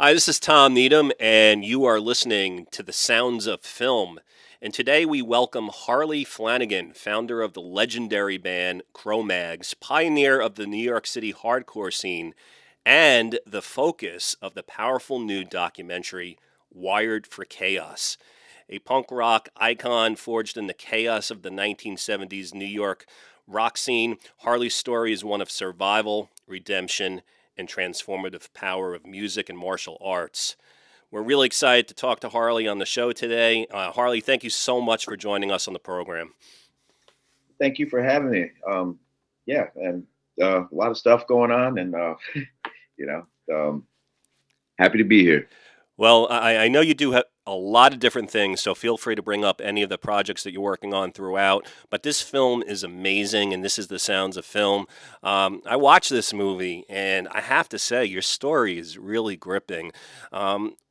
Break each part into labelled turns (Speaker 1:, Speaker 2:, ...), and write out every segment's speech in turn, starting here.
Speaker 1: Hi, this is Tom Needham, and you are listening to The Sounds of Film. And today we welcome Harley Flanagan, founder of the legendary band Cro-Mags, pioneer of the New York City hardcore scene, and the focus of the powerful new documentary Wired for Chaos. A punk rock icon forged in the chaos of the 1970s New York rock scene, Harley's story is one of survival, redemption, and transformative power of music and martial arts. We're really excited to talk to Harley on the show today. Harley, thank you so much for joining us on the program.
Speaker 2: Thank you for having me. Yeah, and a lot of stuff going on, and you know, happy to be here.
Speaker 1: Well, I know you do have a lot of different things, so feel free to bring up any of the projects that you're working on throughout. But this film is amazing, and this is The Sounds of Film. I watched this movie, and I have to say, your story is really gripping.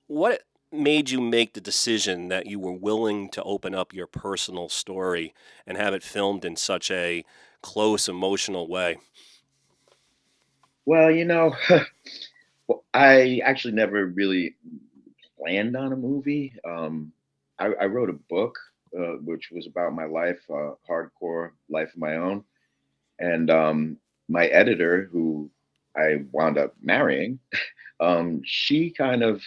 Speaker 1: What made you make the decision that you were willing to open up your personal story and have it filmed in such a close, emotional way?
Speaker 2: Well, I actually never really planned on a movie. I wrote a book, which was about my life, hardcore life of my own, and my editor, who I wound up marrying, she kind of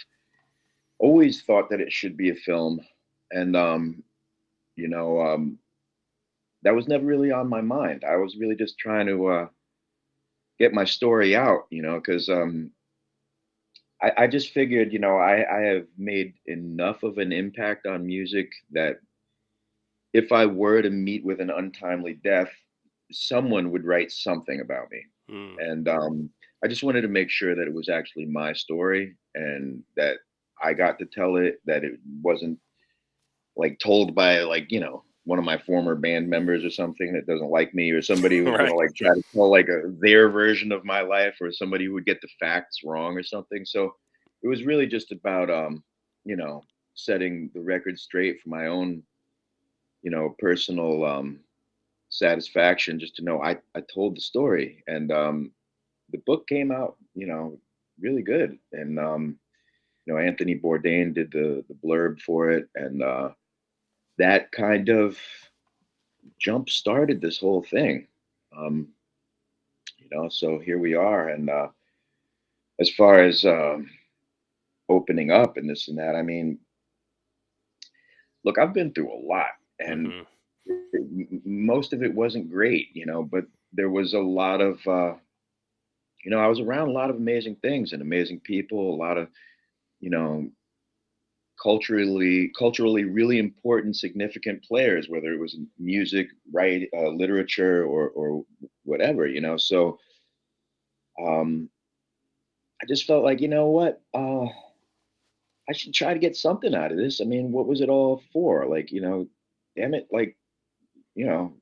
Speaker 2: always thought that it should be a film, and you know, that was never really on my mind. I was really just trying to get my story out, because I just figured, I have made enough of an impact on music that if I were to meet with an untimely death, someone would write something about me.
Speaker 1: Hmm.
Speaker 2: And I just wanted to make sure that it was actually my story and that I got to tell it, that it wasn't like told by like one of my former band members or something that doesn't like me, or somebody who's going to
Speaker 1: Right.
Speaker 2: like try to tell like their version of my life, or somebody who would get the facts wrong or something. So it was really just about you know setting the record straight for my own personal satisfaction, just to know I told the story. And the book came out really good. And Anthony Bourdain did the blurb for it, and that kind of jump started this whole thing. Um, so here we are. And as far as opening up and this and that, I mean, look, I've been through a lot, and
Speaker 1: Hmm.
Speaker 2: most of it wasn't great, but there was a lot of, I was around a lot of amazing things and amazing people, a lot of, you know, culturally really important, significant players, whether it was music, right, literature, or whatever, So um, I just felt like, you know what, I should try to get something out of this. I mean, what was it all for? Like, damn it, like, you know,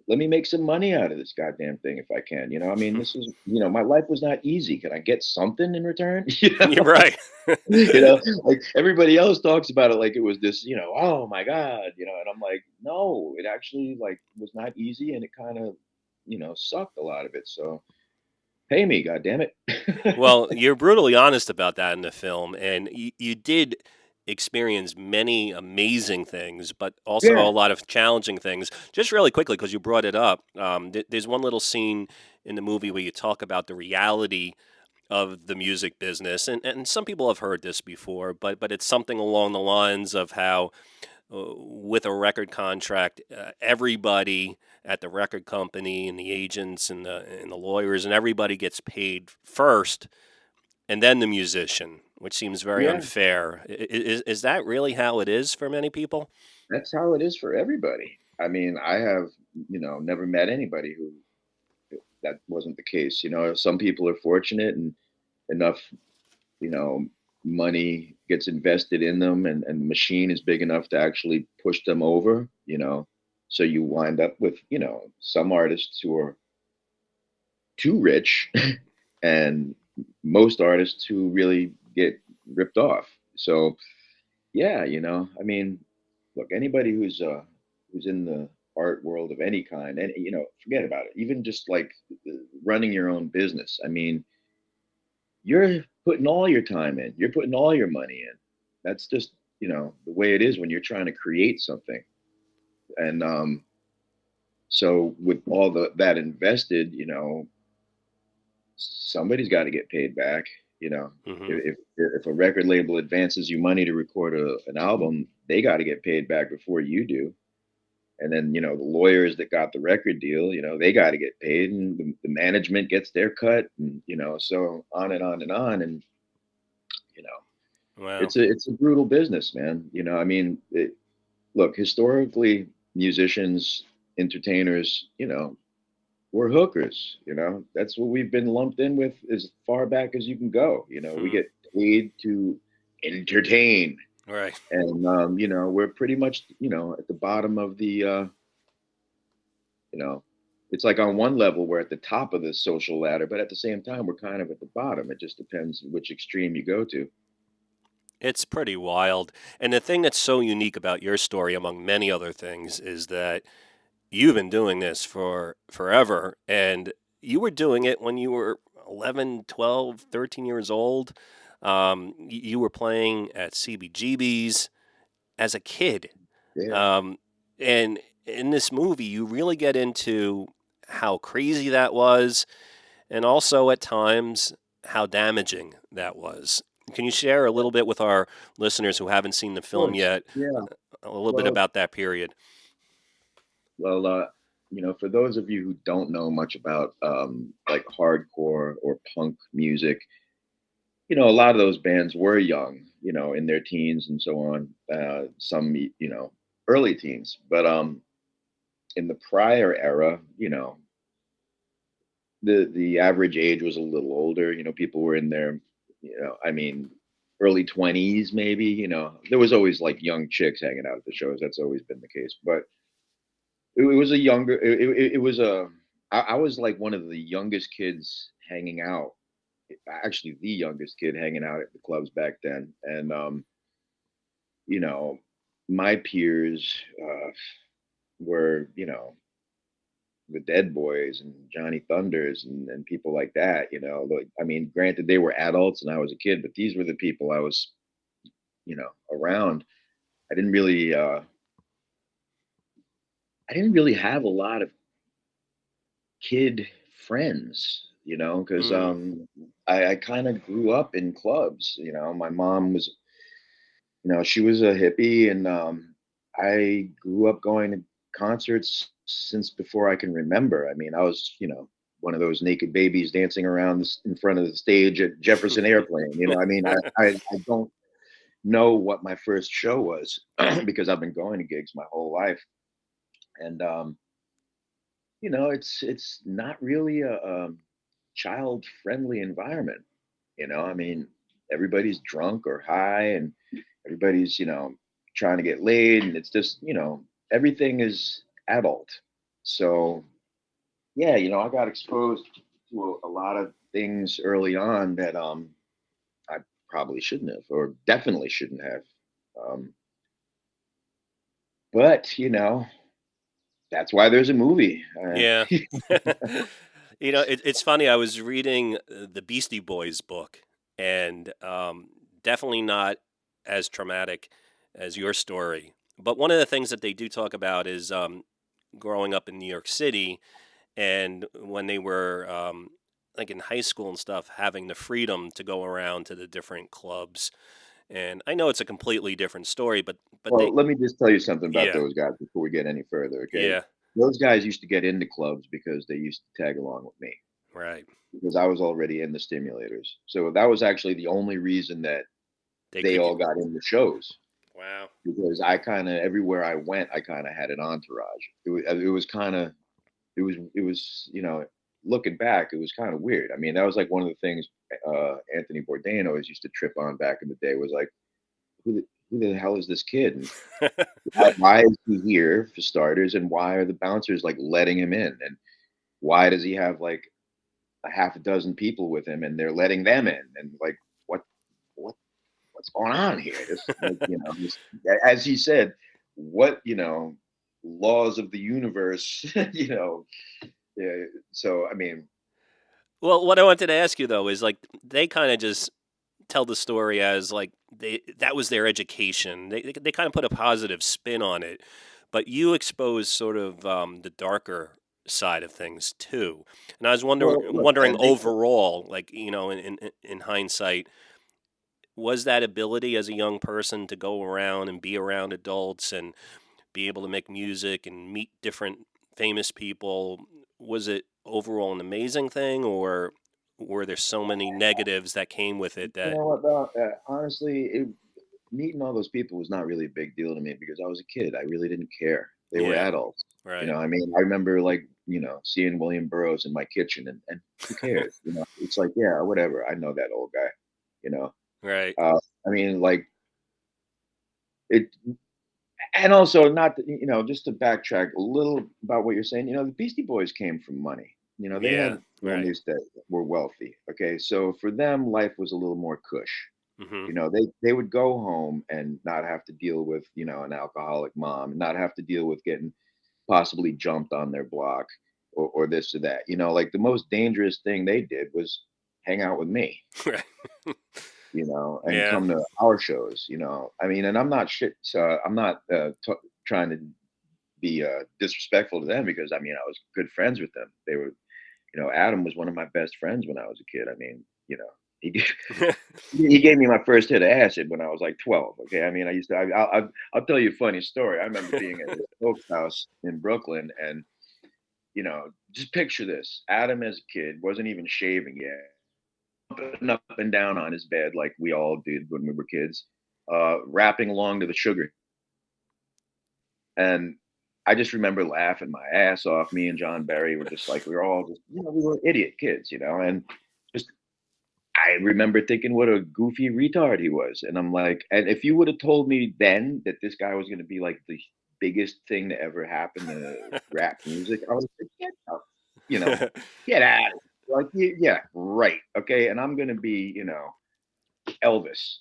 Speaker 2: let me make some money out of this goddamn thing if I can. I mean, this is, my life was not easy. Can I get something in return?
Speaker 1: You're right.
Speaker 2: Like everybody else talks about it like it was this, oh my God, and I'm like, no, it actually like was not easy, and it kind of, sucked a lot of it. So pay me, God damn it.
Speaker 1: Well, you're brutally honest about that in the film, and you did experience many amazing things, but also a
Speaker 2: Yeah.
Speaker 1: lot of challenging things. Just really quickly, because you brought it up, there's one little scene in the movie where you talk about the reality of the music business, and some people have heard this before, but it's something along the lines of how with a record contract, everybody at the record company and the agents and the lawyers and everybody gets paid first, and then the musician, which seems very
Speaker 2: Yeah,
Speaker 1: unfair. Is that really how it is for many people?
Speaker 2: that's how it is for everybody. I mean, I have, never met anybody who that wasn't the case. Some people are fortunate, and enough, you know, money gets invested in them, and the machine is big enough to actually push them over. So you wind up with, some artists who are too rich and most artists who really get ripped off. So yeah, I mean, look, anybody who's in the art world of any kind, and forget about it. Even just like running your own business. I mean, you're putting all your time in, you're putting all your money in. That's just, the way it is when you're trying to create something. And so with all that invested, somebody's got to get paid back. You know,
Speaker 1: Hmm.
Speaker 2: if a record label advances you money to record an album, they got to get paid back before you do. And then, the lawyers that got the record deal, they got to get paid, and the management gets their cut, and so on and on and on. And you know,
Speaker 1: Wow.
Speaker 2: it's a brutal business, man. I mean, look, historically, musicians, entertainers, we're hookers. That's what we've been lumped in with as far back as you can go. We
Speaker 1: Hmm.
Speaker 2: get paid to entertain,
Speaker 1: Right.
Speaker 2: and we're pretty much at the bottom of the you know it's like on one level we're at the top of the social ladder, but at the same time we're kind of at the bottom. It just depends which extreme you go to.
Speaker 1: It's pretty wild. And the thing that's so unique about your story, among many other things, is that you've been doing this for forever. And you were doing it when you were 11, 12, 13 years old. You were playing at CBGB's as a kid.
Speaker 2: Yeah,
Speaker 1: Um, and in this movie, you really get into how crazy that was, and also at times how damaging that was. Can you share a little
Speaker 2: of
Speaker 1: bit with our listeners who haven't seen the film
Speaker 2: course.
Speaker 1: yet,
Speaker 2: Yeah.
Speaker 1: a little bit
Speaker 2: Well,
Speaker 1: about that period?
Speaker 2: for those of you who don't know much about like hardcore or punk music, a lot of those bands were young, in their teens and so on. Some, early teens, but in the prior era, the average age was a little older. People were in their, I mean, early 20s maybe. There was always like young chicks hanging out at the shows. That's always been the case, but it was a younger. It was a. I was like one of the youngest kids hanging out. Actually, the youngest kid hanging out at the clubs back then, and you know, my peers were, the Dead Boys and Johnny Thunders and people like that. Like, I mean, granted, they were adults and I was a kid, but these were the people I was, around. I didn't really, uh, I didn't really have a lot of kid friends, because
Speaker 1: Mm,
Speaker 2: I kind of grew up in clubs. My mom was, she was a hippie, and I grew up going to concerts since before I can remember. I mean, I was, one of those naked babies dancing around in front of the stage at Jefferson Airplane. I mean, I don't know what my first show was because I've been going to gigs my whole life, and it's not really a child friendly environment. I mean, everybody's drunk or high, and everybody's, trying to get laid, and it's just, everything is adult. So, yeah, I got exposed to a lot of things early on that I probably shouldn't have, or definitely shouldn't have. Um, but, that's why there's a movie.
Speaker 1: yeah. It's funny. I was reading the Beastie Boys book, and definitely not as traumatic as your story. But one of the things that they do talk about is growing up in New York City, and when they were like in high school and stuff, having the freedom to go around to the different clubs. And I know it's a completely different story, but
Speaker 2: Well,
Speaker 1: they,
Speaker 2: let me just tell you something about
Speaker 1: yeah,
Speaker 2: those guys before we get any further, okay?
Speaker 1: yeah,
Speaker 2: Those guys used to get into clubs because they used to tag along with me,
Speaker 1: right.
Speaker 2: because I was already in the stimulators. So that was actually the only reason that
Speaker 1: They
Speaker 2: they
Speaker 1: could
Speaker 2: all
Speaker 1: get,
Speaker 2: got into shows,
Speaker 1: wow.
Speaker 2: because I kind of everywhere I went, I kind of had an entourage. It was kind of it was looking back, it was kind of weird. I mean, that was like one of the things Anthony Bourdain always used to trip on back in the day, was like, who the hell is this kid? And why is he here for starters? And why are the bouncers like letting him in? And why does he have like a half a dozen people with him and they're letting them in? And like, what, what, what's going on here? This, like, as he said, what, laws of the universe, yeah. So, I mean,
Speaker 1: Well, what I wanted to ask you though is like they kind of just tell the story as like that was their education. They kind of put a positive spin on it, but you expose sort of the darker side of things too. And I was
Speaker 2: Well, look,
Speaker 1: wondering
Speaker 2: man,
Speaker 1: overall, like in hindsight, was that ability as a young person to go around and be around adults and be able to make music and meet different famous people, was it overall an amazing thing, or were there so many negatives that came with it
Speaker 2: you
Speaker 1: that
Speaker 2: know what, though, honestly, meeting all those people was not really a big deal to me because I was a kid. I really didn't care. They were
Speaker 1: yeah,
Speaker 2: adults.
Speaker 1: right,
Speaker 2: I mean, I remember like, seeing William Burroughs in my kitchen and who cares? It's like, yeah, whatever. I know that old guy, you know.
Speaker 1: right,
Speaker 2: I mean, like it, and also not, just to backtrack a little about what you're saying, the Beastie Boys came from money. They
Speaker 1: yeah,
Speaker 2: had
Speaker 1: right,
Speaker 2: families that were wealthy. Okay. So for them, life was a little more cush.
Speaker 1: hmm
Speaker 2: They would go home and not have to deal with, an alcoholic mom, not have to deal with getting possibly jumped on their block or this or that. Like the most dangerous thing they did was hang out with me,
Speaker 1: right,
Speaker 2: and
Speaker 1: yeah,
Speaker 2: come to our shows. I mean, and I'm not shit. So I'm not trying to be disrespectful to them because I mean I was good friends with them. They were, Adam was one of my best friends when I was a kid. I mean, he he gave me my first hit of acid when I was like 12. Okay, I mean, I used to. I'll tell you a funny story. I remember being at his folks' house in Brooklyn, and just picture this: Adam as a kid wasn't even shaving yet, jumping up and down on his bed like we all did when we were kids, rapping along to the Sugar. And I just remember laughing my ass off. Me and John Barry were just like we were all just we were idiot kids, and just I remember thinking what a goofy retard he was. And I'm like, and if you would have told me then that this guy was going to be like the biggest thing to ever happen to rap music, I was like, you know, get out of here. Like, yeah, right. Okay. And I'm going to be, Elvis,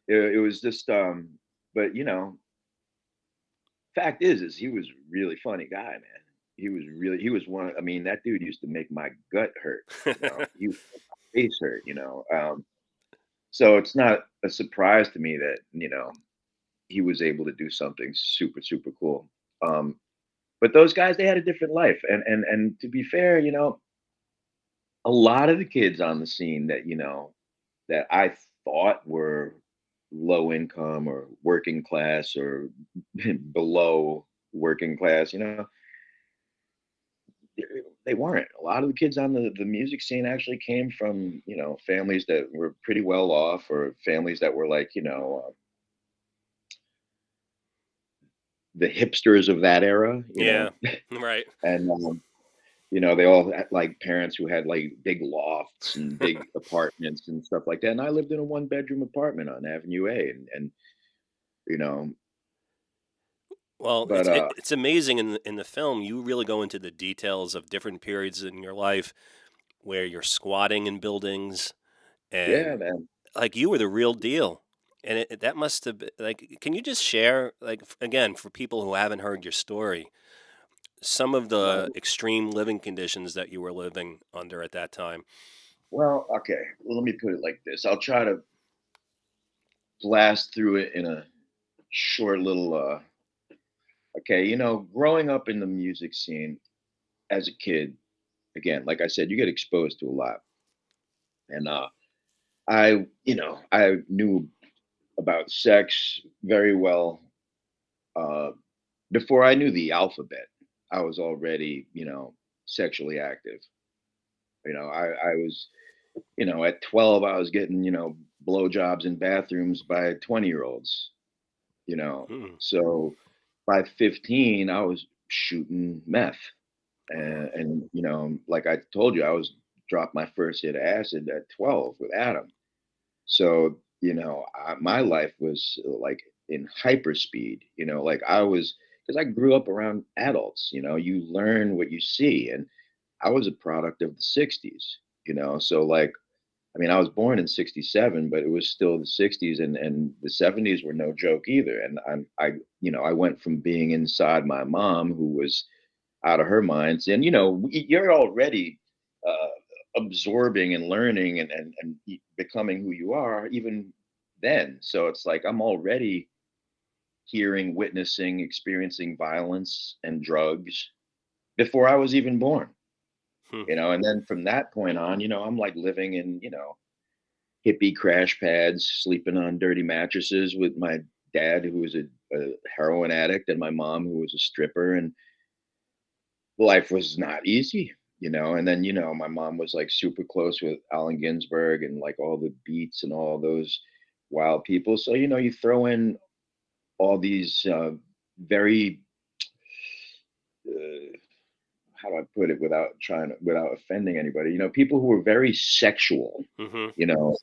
Speaker 2: it was just, but, fact is he was a really funny guy, man. He was I mean, that dude used to make my gut hurt, he was face hurt, so it's not a surprise to me that, he was able to do something super, super cool. Um, but those guys, they had a different life. And to be fair, a lot of the kids on the scene that, that I thought were low income or working class or below working class, they weren't. A lot of the kids on the music scene actually came from, families that were pretty well off or families that were like, the hipsters of that era,
Speaker 1: yeah, right.
Speaker 2: and they all had like parents who had like big lofts and big apartments and stuff like that. And I lived in a one bedroom apartment on Avenue A, and you know,
Speaker 1: Well,
Speaker 2: but
Speaker 1: it's amazing in the film. You really go into the details of different periods in your life where you're squatting in buildings,
Speaker 2: yeah,
Speaker 1: and
Speaker 2: man.
Speaker 1: like you were the real deal. And that must have been like. Can you just share, like, again, for people who haven't heard your story, some of
Speaker 2: Right.
Speaker 1: the extreme living conditions that you were living under at that time?
Speaker 2: Well, okay. Well, let me put it like this. I'll try to blast through it in a short little. Okay, growing up in the music scene as a kid, again, like I said, you get exposed to a lot, and I knew about sex very well. Uh, Before I knew the alphabet, I was already, sexually active. I was, at 12, I was getting, blowjobs in bathrooms by 20-year-olds, you know.
Speaker 1: Hmm.
Speaker 2: So by 15, I was shooting meth.
Speaker 1: Wow.
Speaker 2: And like I told you, I was dropped my first hit of acid at 12 with Adam. So, my life was like in hyperspeed, like I was, because I grew up around adults, you learn what you see. And I was a product of the 60s, so like, I mean, I was born in 67, but it was still the 60s and the 70s were no joke either. And I went from being inside my mom who was out of her mind. And, you're already, absorbing and learning and becoming who you are even then. So it's like I'm already hearing, witnessing, experiencing violence and drugs before I was even born,
Speaker 1: Hmm.
Speaker 2: and then from that point on, I'm like living in, hippie crash pads, sleeping on dirty mattresses with my dad, who was a heroin addict, and my mom, who was a stripper. And life was not easy, And then, my mom was like super close with Allen Ginsberg and like all the beats and all those wild people. So, you throw in all these very, uh, how do I put it without offending anybody, people who were very sexual,
Speaker 1: Hmm.
Speaker 2: you know,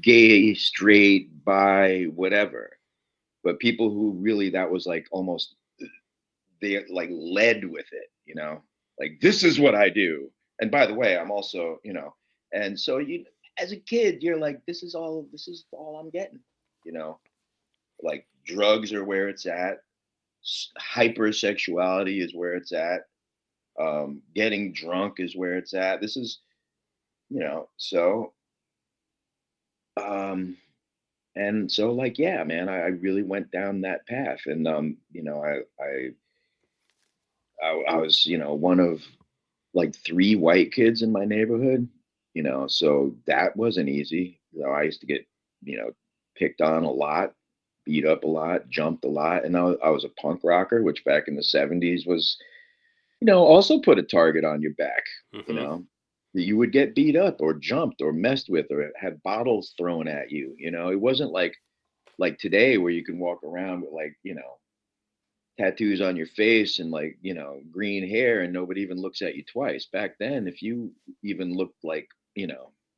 Speaker 2: gay, straight, bi, whatever. But people who really, that was like almost, they like led with it, like this is what I do. And by the way, I'm also, and so as a kid, you're like, this is all I'm getting, you know, like drugs are where it's at, hypersexuality is where it's at, getting drunk is where it's at. This is, so, um, and so like, yeah, man, I really went down that path. And, I was, one of like three white kids in my neighborhood, so that wasn't easy. I used to get, picked on a lot, beat up a lot, jumped a lot. And I was a punk rocker, which back in the 70s was, also put a target on your back, you
Speaker 1: Hmm.
Speaker 2: know. You would get beat up or jumped or messed with or have bottles thrown at you. It wasn't like today where you can walk around with like, tattoos on your face and like, green hair and nobody even looks at you twice. Back then, if you even looked like,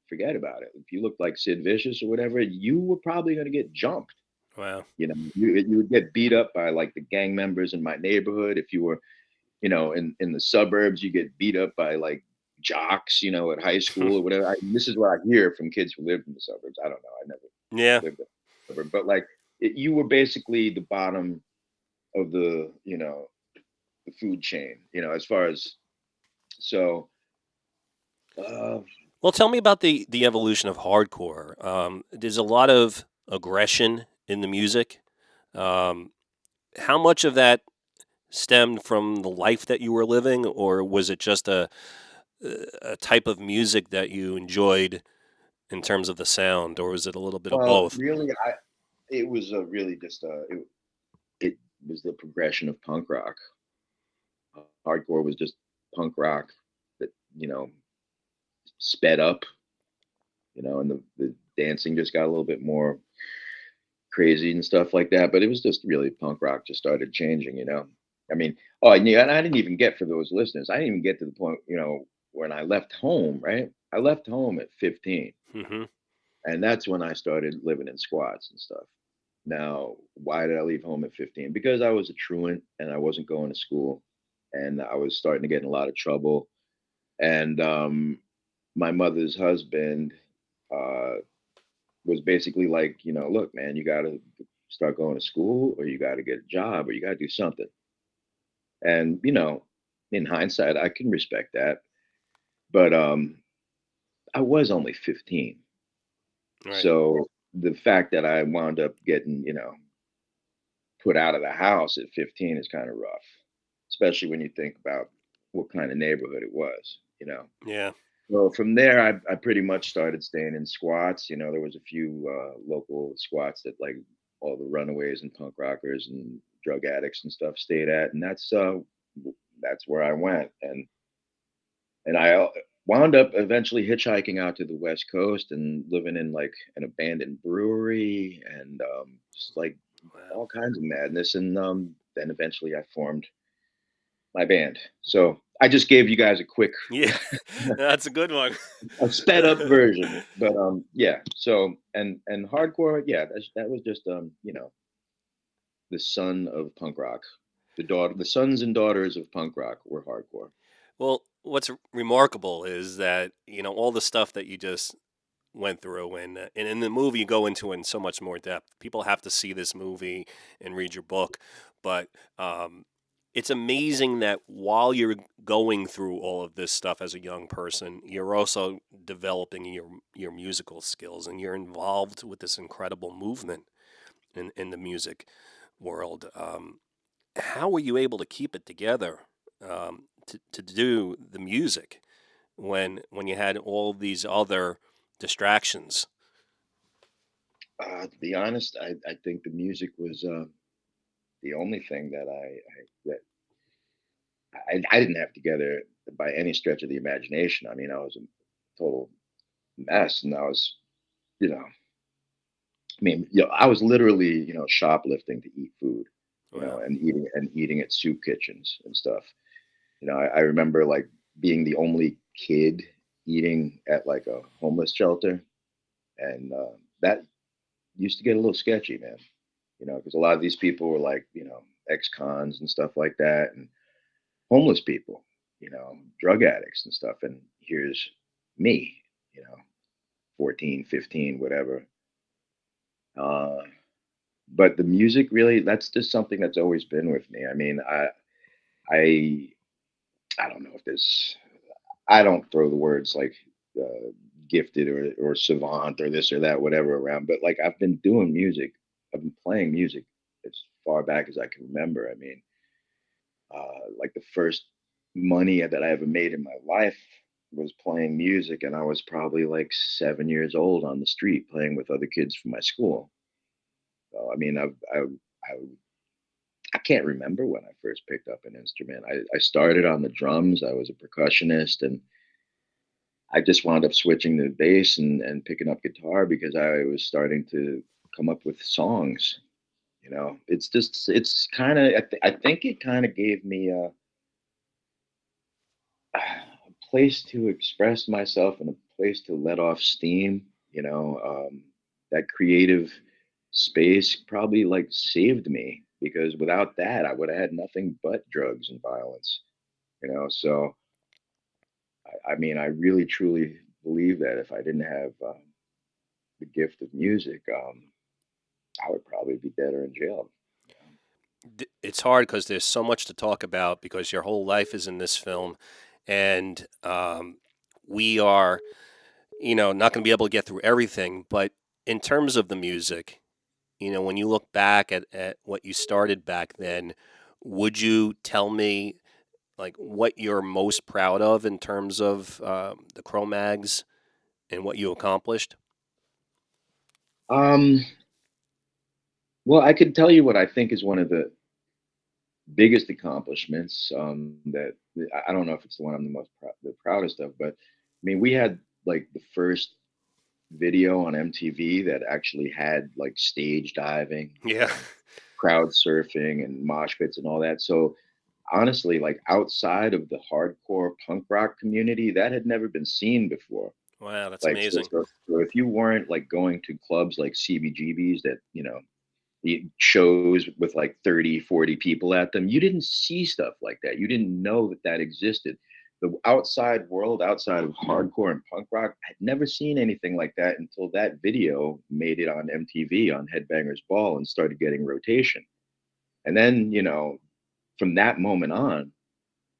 Speaker 2: forget about it. If you looked like Sid Vicious or whatever, you were probably going to get jumped.
Speaker 1: Wow.
Speaker 2: You would get beat up by like the gang members in my neighborhood. If you were, in the suburbs, you get beat up by like jocks, at high school or whatever. This is what I hear from kids who lived in the suburbs. I don't know. I never
Speaker 1: Yeah.
Speaker 2: lived in the suburb, but like you were basically the bottom of the food chain, as far as so. Uh,
Speaker 1: Well, tell me about the evolution of hardcore. There's a lot of aggression in the music. Um, how much of that stemmed from the life that you were living, or was it just a type of music that you enjoyed in terms of the sound, or was it a little bit of
Speaker 2: well,
Speaker 1: both?
Speaker 2: really, it was really just it was the progression of punk rock. Hardcore was just punk rock that sped up, and the dancing just got a little bit more crazy and stuff like that. But it was just really punk rock just started changing. I mean, oh, and I didn't even get for those listeners. I didn't even get to the point, when I left home. Right, I left home at 15,
Speaker 1: Hmm.
Speaker 2: and that's when I started living in squats and stuff. Now, why did I leave home at 15? Because I was a truant and I wasn't going to school, and I was starting to get in a lot of trouble. And my mother's husband uh, was basically like, look, man, you got to start going to school, or you got to get a job, or you got to do something. And in hindsight, I can respect that, but I was only 15,
Speaker 1: Right.
Speaker 2: so the fact that I wound up getting, put out of the house at 15 is kind of rough, especially when you think about what kind of neighborhood it was.
Speaker 1: Yeah.
Speaker 2: Well, from there, I pretty much started staying in squats. There was a few local squats that like all the runaways and punk rockers and drug addicts and stuff stayed at, and that's where I went. And I wound up eventually hitchhiking out to the West Coast and living in like an abandoned brewery and just like
Speaker 1: Wow.
Speaker 2: all kinds of madness. And then eventually I formed my band. So I just gave you guys a quick,
Speaker 1: Yeah. That's a good one.
Speaker 2: a sped up version, but yeah. So and hardcore, yeah, that was just the son of punk rock, the sons and daughters of punk rock were hardcore.
Speaker 1: Well, what's remarkable is that all the stuff that you just went through, and in the movie you go into in so much more depth. People have to see this movie and read your book, but it's amazing that while you're going through all of this stuff as a young person, you're also developing your musical skills, and you're involved with this incredible movement in the music world. How were you able to keep it together to do the music when you had all these other distractions?
Speaker 2: To be honest, I think the music was the only thing that I didn't have together by any stretch of the imagination. I mean, I was a total mess, and I was, you know, I was literally, shoplifting to eat food,
Speaker 1: Wow.
Speaker 2: and eating at soup kitchens and stuff. I remember like being the only kid eating at like a homeless shelter, and that used to get a little sketchy, man. Because a lot of these people were like, ex-cons and stuff like that, and homeless people, drug addicts and stuff. And here's me, you know, 14, 15, whatever. Uh, but the music really, that's just something that's always been with me. I mean, I, I don't know if there's, I don't throw the words like gifted or savant or this or that, whatever around, but like I've been doing music, I've been playing music as far back as I can remember. I mean, like the first money that I ever made in my life was playing music, and I was probably like 7 years old on the street playing with other kids from my school. So I mean, I can't remember when I first picked up an instrument. I started on the drums. I was a percussionist, and I just wound up switching to bass and picking up guitar because I was starting to come up with songs. It's kind of, I think it kind of gave me a place to express myself and a place to let off steam. That creative space probably like saved me because without that, I would have had nothing but drugs and violence. So I mean, I really truly believe that if I didn't have the gift of music, I would probably be dead or in jail.
Speaker 1: It's hard because there's so much to talk about because your whole life is in this film, and we are, not going to be able to get through everything. But in terms of the music, when you look back at what you started back then, would you tell me like what you're most proud of in terms of the Cro-Mags and what you accomplished?
Speaker 2: Um, well, I could tell you what I think is one of the biggest accomplishments. That I don't know if it's the one I'm the proudest of, but I mean, we had like the first video on MTV that actually had like stage diving
Speaker 1: Yeah.
Speaker 2: and crowd surfing and mosh pits and all that. So honestly, like outside of the hardcore punk rock community, that had never been seen before.
Speaker 1: Wow, that's
Speaker 2: Like so,
Speaker 1: amazing.
Speaker 2: so, so if you weren't like going to clubs like CBGBs that the shows with like 30, 40 people at them, you didn't see stuff like that. You didn't know that that existed. The outside world, outside of hardcore and punk rock, had never seen anything like that until that video made it on MTV on Headbangers Ball and started getting rotation. And then, from that moment on,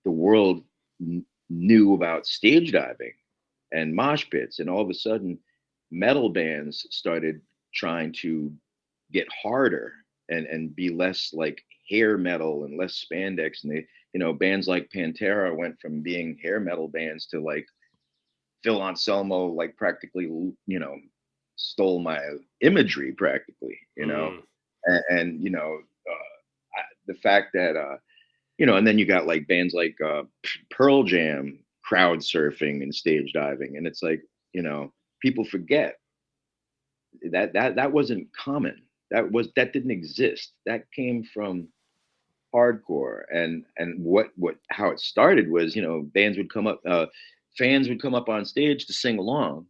Speaker 2: the world knew about stage diving and mosh pits, and all of a sudden, metal bands started trying to get harder and be less like hair metal and less spandex. And bands like Pantera went from being hair metal bands to like Phil Anselmo, like practically, stole my imagery practically,
Speaker 1: Mm.
Speaker 2: the fact that, and then you got like bands like Pearl Jam crowd surfing and stage diving. And it's like, people forget that wasn't common. That didn't exist. That came from hardcore. And what how it started was, bands would come up, fans would come up on stage to sing along,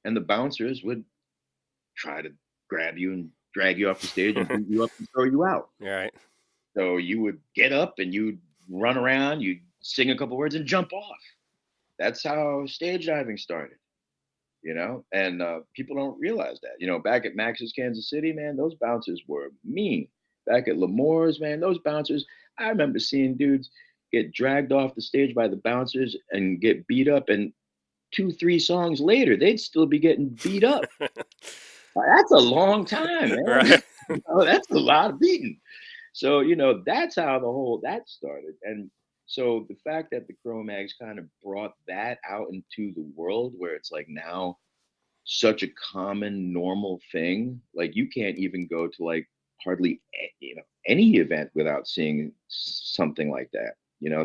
Speaker 2: and the bouncers would try to grab you and drag you off the stage and beat you up and throw you out.
Speaker 1: All right.
Speaker 2: So you would get up and you'd run around, you'd sing a couple words and jump off. That's how stage diving started. And people don't realize that. Back at Max's Kansas City, man, those bouncers were mean. Back at Lemore's, man, those bouncers. I remember seeing dudes get dragged off the stage by the bouncers and get beat up, and 2, 3 songs later, they'd still be getting beat up. That's a long time, man.
Speaker 1: Right.
Speaker 2: That's a lot of beating. So, that's how the whole that started. And so the fact that the Cro-Mags kind of brought that out into the world where it's like now such a common normal thing, like you can't even go to like hardly any event without seeing something like that.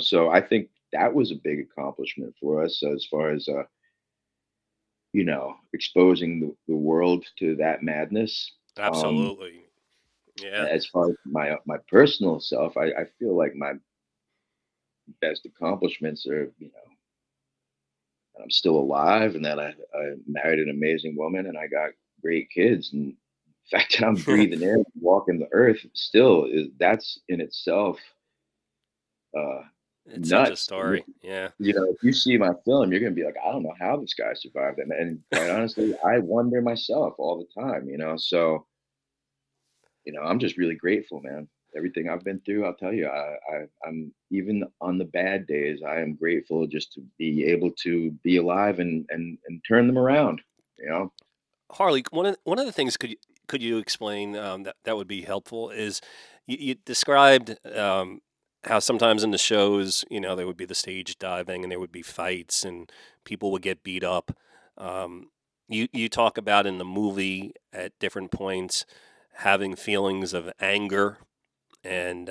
Speaker 2: So I think that was a big accomplishment for us as far as exposing the world to that madness. Um,
Speaker 1: Absolutely. Yeah.
Speaker 2: as far as my personal self, I feel like my best accomplishments are, that I'm still alive and that I married an amazing woman and I got great kids. And the fact that I'm breathing air, walking the earth still is that's in itself uh,
Speaker 1: It's such a
Speaker 2: nuts.
Speaker 1: story. Yeah.
Speaker 2: If you see my film, you're gonna be like, I don't know how this guy survived. And quite honestly, I wonder myself all the time. So I'm just really grateful, man. Everything I've been through, I'll tell you, I'm even on the bad days, I am grateful just to be able to be alive and turn them around. You know,
Speaker 1: Harley, one of the things could you explain that would be helpful is you described how sometimes in the shows, there would be the stage diving and there would be fights and people would get beat up. You talk about in the movie at different points having feelings of anger and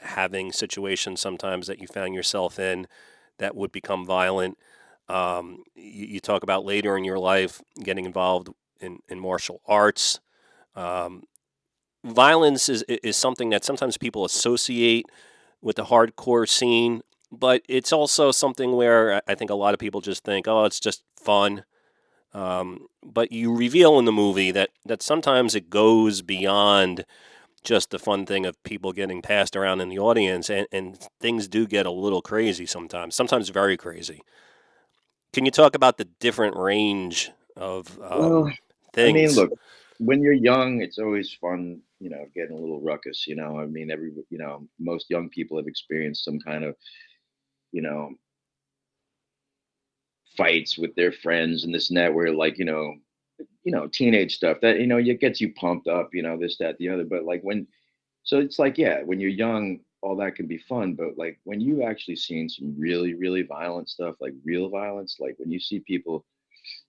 Speaker 1: having situations sometimes that you found yourself in that would become violent. You talk about later in your life getting involved in martial arts. Um, Violence is something that sometimes people associate with the hardcore scene, but it's also something where I think a lot of people just think, oh, it's just fun. But you reveal in the movie that sometimes it goes beyond just the fun thing of people getting passed around in the audience, and things do get a little crazy sometimes very crazy. Can you talk about the different range of
Speaker 2: well, I mean,
Speaker 1: things?
Speaker 2: look, when you're young, it's always fun, getting a little ruckus. I mean, most young people have experienced some kind of, you know, fights with their friends and this and that, where like, teenage stuff that it gets you pumped up, this, that, the other. But like so it's like, yeah, when you're young, all that can be fun. But like when you actually seen some really, really violent stuff, like real violence, like when you see people,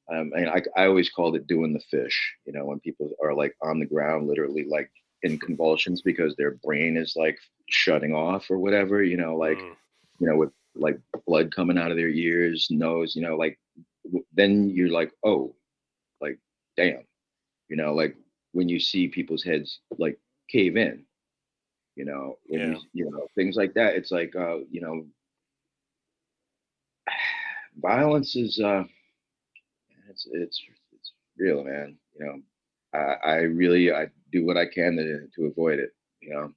Speaker 2: and I always called it doing the fish, when people are like on the ground, literally like in convulsions because their brain is like shutting off or whatever, like,
Speaker 1: Mm,
Speaker 2: with like blood coming out of their ears, nose, like then you're like, oh, like, damn, like when you see people's heads like cave in, when
Speaker 1: yeah.
Speaker 2: things like that, it's like, violence is, it's real, man. I really, I do what I can to avoid it, you know,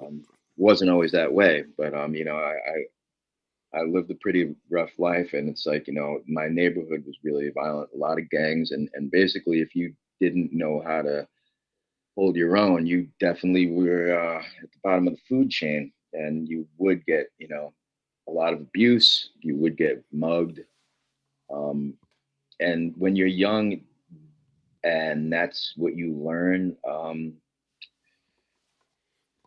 Speaker 2: um, wasn't always that way, but, I lived a pretty rough life, and it's like, my neighborhood was really violent, a lot of gangs, and basically, if you didn't know how to hold your own, you definitely were at the bottom of the food chain, and you would get, a lot of abuse. You would get mugged, um, and when you're young, and that's what you learn.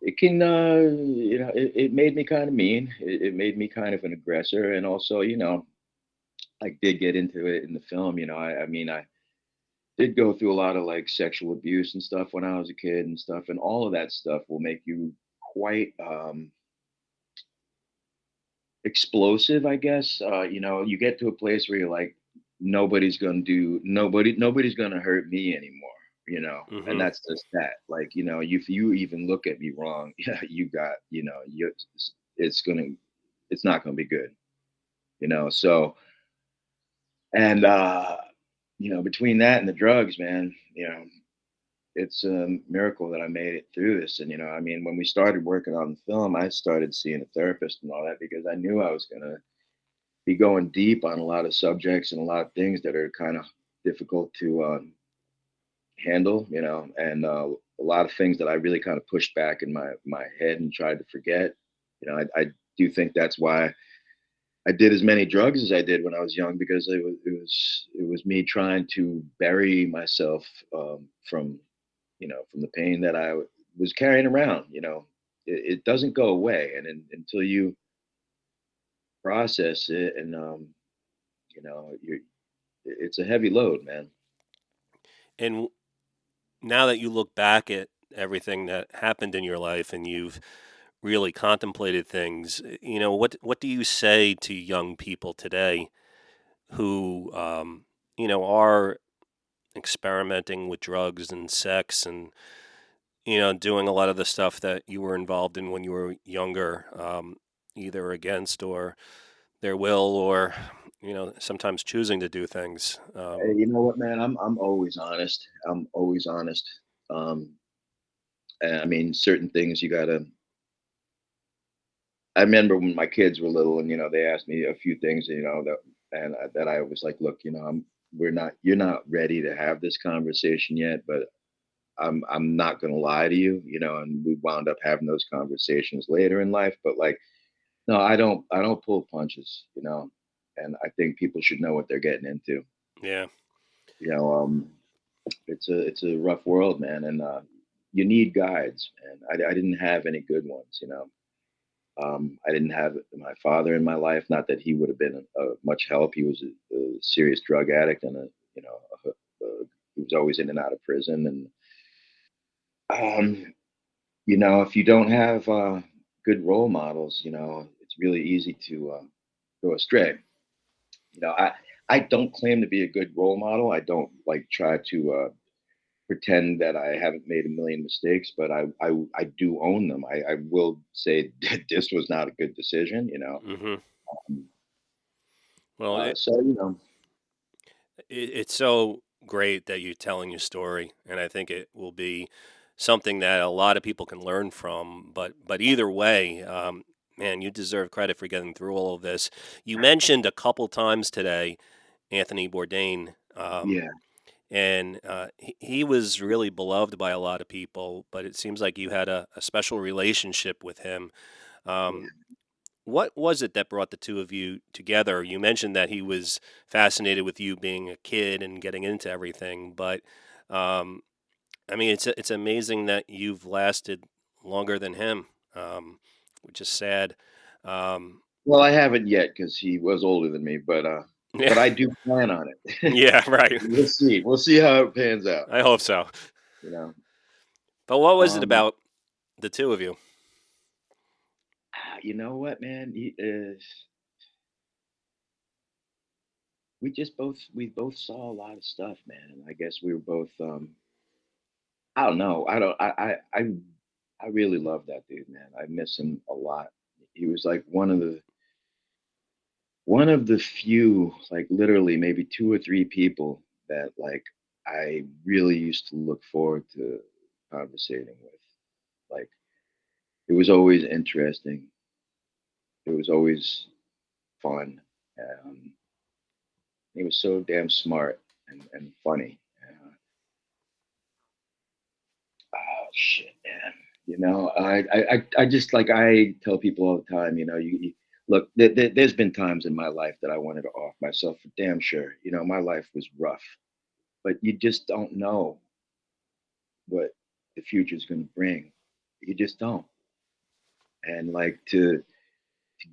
Speaker 2: It can, it made me kind of mean. It made me kind of an aggressor, and also, I did get into it in the film. I mean, I did go through a lot of like sexual abuse and stuff when I was a kid and stuff, and all of that stuff will make you quite explosive, I guess. You get to a place where you're like, nobody's gonna hurt me anymore. And
Speaker 1: Hmm.
Speaker 2: that's just that. Like, if you even look at me wrong, yeah, it's gonna, it's not gonna be good. So, and between that and the drugs, man, it's a miracle that I made it through this. And I mean, when we started working on the film, I started seeing a therapist and all that because I knew I was gonna be going deep on a lot of subjects and a lot of things that are kind of difficult to handle, and a lot of things that I really kind of pushed back in my head and tried to forget. I do think that's why I did as many drugs as I did when I was young, because it was me trying to bury myself, from from the pain that I was carrying around. It doesn't go away, and until you process it, and you're it's a heavy load, man.
Speaker 1: And now that you look back at everything that happened in your life and you've really contemplated things, what do you say to young people today who, are experimenting with drugs and sex and, doing a lot of the stuff that you were involved in when you were younger, either against or their will or, sometimes choosing to do things?
Speaker 2: Hey, you know what, man? I'm always honest. I'm always honest. Um, and I mean, certain things you gotta. I remember when my kids were little, and they asked me a few things, that I was like, look, we're not, you're not ready to have this conversation yet, but I'm not gonna lie to you, and we wound up having those conversations later in life. But like, no, I don't pull punches, and I think people should know what they're getting into.
Speaker 1: Yeah.
Speaker 2: You know, it's a rough world, man, and you need guides, and I didn't have any good ones. I didn't have my father in my life. Not that he would have been much help. He was a serious drug addict, and he was always in and out of prison. And if you don't have good role models, it's really easy to go astray. I don't claim to be a good role model. I don't like try to pretend that I haven't made a million mistakes, but I do own them. I will say that this was not a good decision.
Speaker 1: Hmm.
Speaker 2: Um,
Speaker 1: Well,
Speaker 2: so
Speaker 1: it's so great that you're telling your story, and I think it will be something that a lot of people can learn from. But either way, man, you deserve credit for getting through all of this. You mentioned a couple times today Anthony Bourdain,
Speaker 2: yeah,
Speaker 1: and he was really beloved by a lot of people. But it seems like you had a special relationship with him.
Speaker 2: yeah.
Speaker 1: Um, what was it that brought the two of you together? You mentioned that he was fascinated with you being a kid and getting into everything, but um, I mean, it's amazing that you've lasted longer than him, which is sad. Um,
Speaker 2: Well, I haven't yet because he was older than me, but
Speaker 1: yeah,
Speaker 2: I do plan on it.
Speaker 1: yeah, right.
Speaker 2: We'll see. We'll see how it pans out.
Speaker 1: I hope so.
Speaker 2: You know.
Speaker 1: But what was it
Speaker 2: Um,
Speaker 1: about the two of you?
Speaker 2: you know what, man? We both saw a lot of stuff, man, and I guess we were both. I don't know. I don't. I really love that dude, man. I miss him a lot. He was like one of the few, like literally maybe two or three people that like I really used to look forward to conversating with. Like it was always interesting. It was always fun. Um, he was so damn smart and funny. Oh shit, man. I just like I tell people all the time. You look. There's been times in my life that I wanted to off myself for damn sure. My life was rough, but you just don't know what the future is going to bring. You just don't. And like to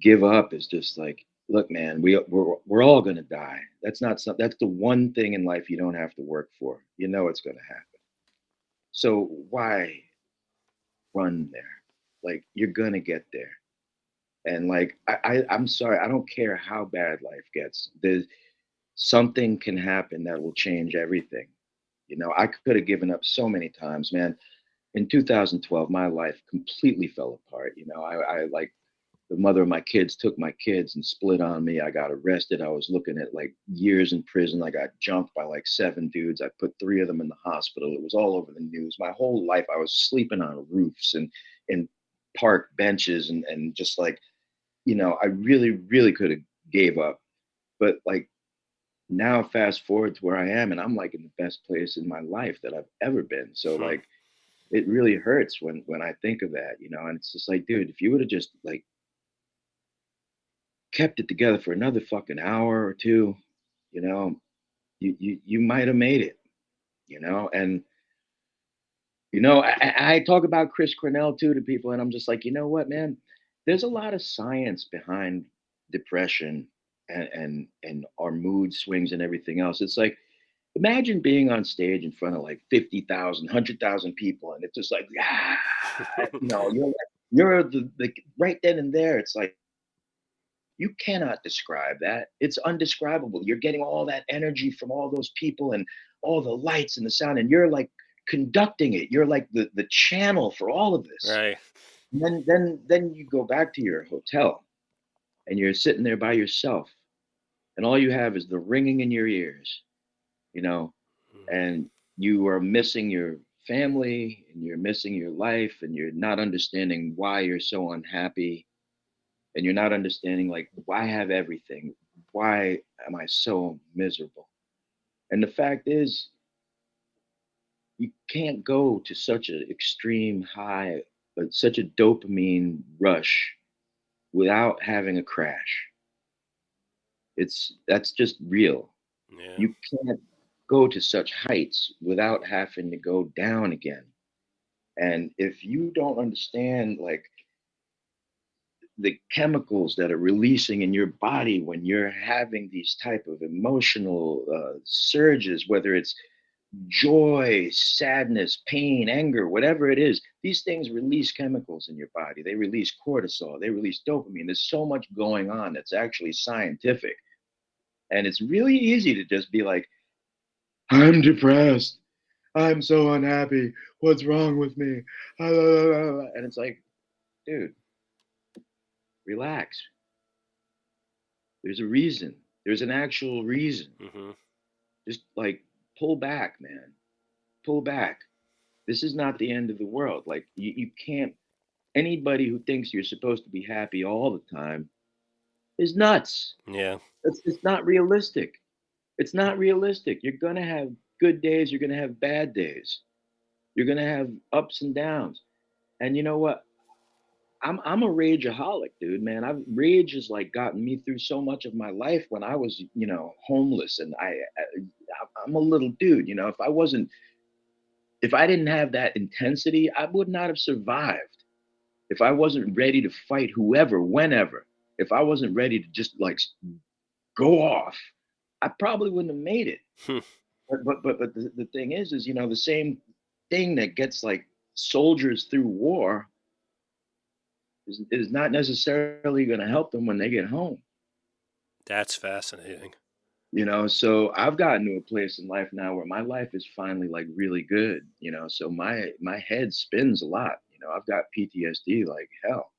Speaker 2: give up is just like, look, man, we're all going to die. That's not some, That's the one thing in life you don't have to work for. You know it's going to happen. So why run there? Like you're going to get there. And like I'm sorry, I don't care how bad life gets. There's something can happen that will change everything. I could have given up so many times, man. In 2012, my life completely fell apart. I like the mother of my kids took my kids and split on me. I got arrested. I was looking at like years in prison. I got jumped by like seven dudes. I put three of them in the hospital. It was all over the news. My whole life, I was sleeping on roofs and in park benches and just like, I really, really could have gave up. But like now, fast forward to where I am, and I'm like in the best place in my life that I've ever been. So
Speaker 1: Hmm.
Speaker 2: like it really hurts when I think of that, and it's just like, dude, if you would have just like kept it together for another fucking hour or two, you know, you might have made it, and I talk about Chris Cornell too to people, and I'm just like, you know what, man? There's a lot of science behind depression and our mood swings and everything else. It's like, imagine being on stage in front of like 50,000, 100,000 people, and it's just like, yeah, you're the right then and there. It's like you cannot describe that. It's undescribable. You're getting all that energy from all those people and all the lights and the sound, and you're like conducting it. You're like the channel for all of this.
Speaker 1: Right.
Speaker 2: And then you go back to your hotel and you're sitting there by yourself, and all you have is the ringing in your ears, you know,
Speaker 1: Mhm.
Speaker 2: and you are missing your family and you're missing your life and you're not understanding why you're so unhappy and you're not understanding like why have everything, why am I so miserable? And the fact is, you can't go to such an extreme high, but such a dopamine rush without having a crash. That's just real.
Speaker 1: Yeah.
Speaker 2: You can't go to such heights without having to go down again. And if you don't understand like the chemicals that are releasing in your body when you're having these type of emotional surges, whether it's joy, sadness, pain, anger, whatever it is, these things release chemicals in your body. They release cortisol, they release dopamine. There's so much going on that's actually scientific. And it's really easy to just be like, I'm depressed. I'm so unhappy. What's wrong with me? And it's like, dude, relax. There's a reason. There's an actual reason.
Speaker 1: Hmm.
Speaker 2: Just like pull back, man. Pull back. This is not the end of the world. Like you can't anybody who thinks you're supposed to be happy all the time is nuts.
Speaker 1: Yeah.
Speaker 2: It's not realistic. It's not realistic. You're gonna have good days, you're gonna have bad days. You're gonna have ups and downs. And you know what? I'm a rageaholic, dude, man. I've rage has like gotten me through so much of my life when I was, homeless and I'm a little dude, if I didn't have that intensity, I would not have survived. If I wasn't ready to fight whoever, whenever, if I wasn't ready to just like go off, I probably wouldn't have made it.
Speaker 1: Hmm.
Speaker 2: But the thing is, the same thing that gets like soldiers through war is not necessarily going to help them when they get home.
Speaker 1: That's fascinating.
Speaker 2: So I've gotten to a place in life now where my life is finally like really good. So my head spins a lot. I've got PTSD like hell,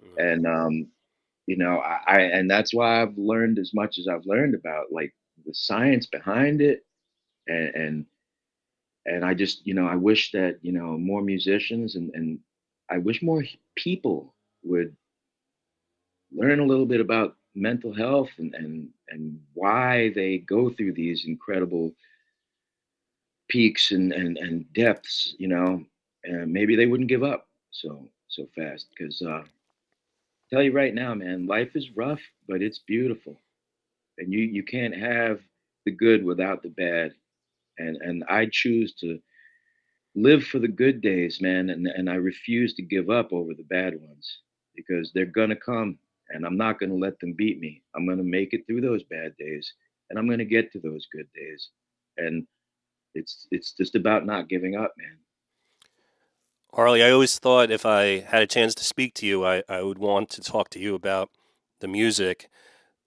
Speaker 1: Mm.
Speaker 2: and and that's why I've learned as much as I've learned about like the science behind it, and I just I wish that more musicians and I wish more people would learn a little bit about mental health and why they go through these incredible peaks and depths, and maybe they wouldn't give up so fast because tell you right now, man, life is rough, but it's beautiful, and you can't have the good without the bad, and I choose to live for the good days, man, and I refuse to give up over the bad ones because they're gonna come, and I'm not gonna let them beat me. I'm gonna make it through those bad days, and I'm gonna get to those good days, and it's just about not giving up, man.
Speaker 1: Harley, I always thought if I had a chance to speak to you, I would want to talk to you about the music.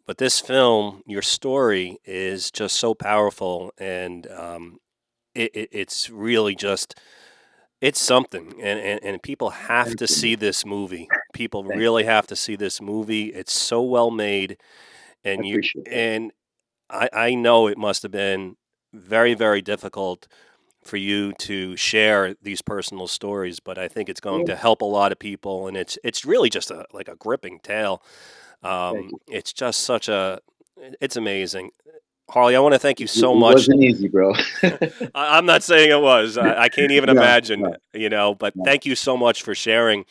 Speaker 1: But this film, your story is just so powerful, and it's really just it's something. And people have
Speaker 2: Thank
Speaker 1: to
Speaker 2: you,
Speaker 1: see
Speaker 2: man.
Speaker 1: this movie. People
Speaker 2: Thank
Speaker 1: really have to see this movie. It's so well made,
Speaker 2: I
Speaker 1: and you
Speaker 2: appreciate that.
Speaker 1: and I know it must have been very, very difficult for you to share these personal stories, but I think it's going
Speaker 2: Yeah,
Speaker 1: to help a lot of people, and it's really just a gripping tale.
Speaker 2: thank you.
Speaker 1: It's just such a it's amazing. Harley, I want to thank you so
Speaker 2: It
Speaker 1: much.
Speaker 2: wasn't easy, bro.
Speaker 1: I'm not saying it was. I can't even
Speaker 2: No,
Speaker 1: imagine,
Speaker 2: no,
Speaker 1: but
Speaker 2: no.
Speaker 1: thank you so much for sharing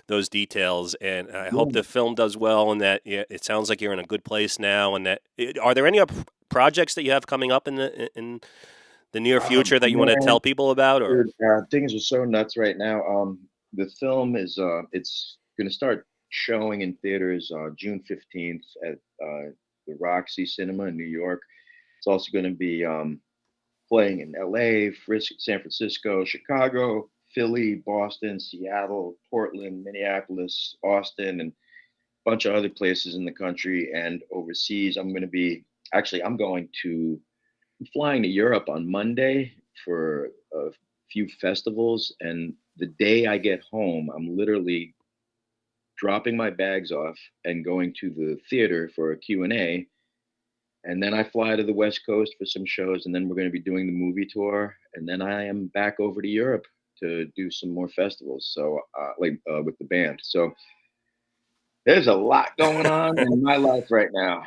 Speaker 1: those details. And I hope
Speaker 2: Yeah.
Speaker 1: the film does well and that it sounds like you're in a good place now. And that are there any projects that you have coming up in the near future that you want to
Speaker 2: Man,
Speaker 1: tell people about? Or
Speaker 2: dude, things are so nuts right now. The film is it's gonna start showing in theaters June 15th at the Roxy Cinema in New York. It's also gonna be playing in LA, San Francisco, Chicago, Philly, Boston, Seattle, Portland, Minneapolis, Austin, and a bunch of other places in the country and overseas. I'm going to I'm flying to Europe on Monday for a few festivals, and the day I get home, I'm literally dropping my bags off and going to the theater for a Q&A, and then I fly to the West Coast for some shows, and then we're going to be doing the movie tour, and then I am back over to Europe to do some more festivals. So, with the band. So there's a lot going on in my life right now.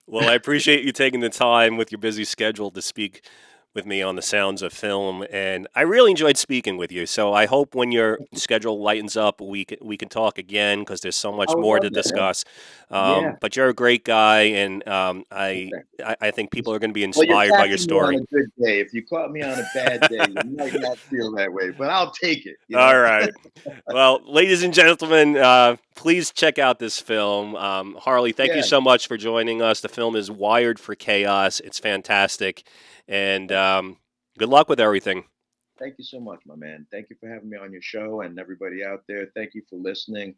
Speaker 1: well, I appreciate you taking the time with your busy schedule to speak with me on the sounds of film, and I really enjoyed speaking with you. So I hope when your schedule lightens up, we can talk again because there's so
Speaker 2: I
Speaker 1: much
Speaker 2: would
Speaker 1: more
Speaker 2: love
Speaker 1: to
Speaker 2: that, man.
Speaker 1: discuss.
Speaker 2: Yeah.
Speaker 1: But you're a great guy, and
Speaker 2: Well,
Speaker 1: I,
Speaker 2: thank
Speaker 1: I I think
Speaker 2: you.
Speaker 1: people are going to be
Speaker 2: Well, you're
Speaker 1: inspired by your
Speaker 2: catching me on
Speaker 1: story.
Speaker 2: a good day. If you caught me on a bad day, you might not feel that way, but I'll take it, you
Speaker 1: All
Speaker 2: know?
Speaker 1: right. Well, ladies and gentlemen, please check out this film. Harley, thank you
Speaker 2: Yeah.
Speaker 1: so much for joining us. The film is Wired for Chaos. It's fantastic. And good luck with everything.
Speaker 2: Thank you so much, my man. Thank you for having me on your show and everybody out there. Thank you for listening.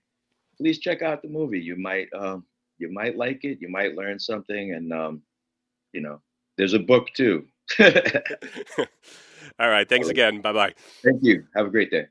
Speaker 2: Please check out the movie. You might like it. You might learn something. And, you know, there's a book too. All
Speaker 1: All right. Thanks
Speaker 2: right.
Speaker 1: again. Bye bye.
Speaker 2: Thank you. Have a great day.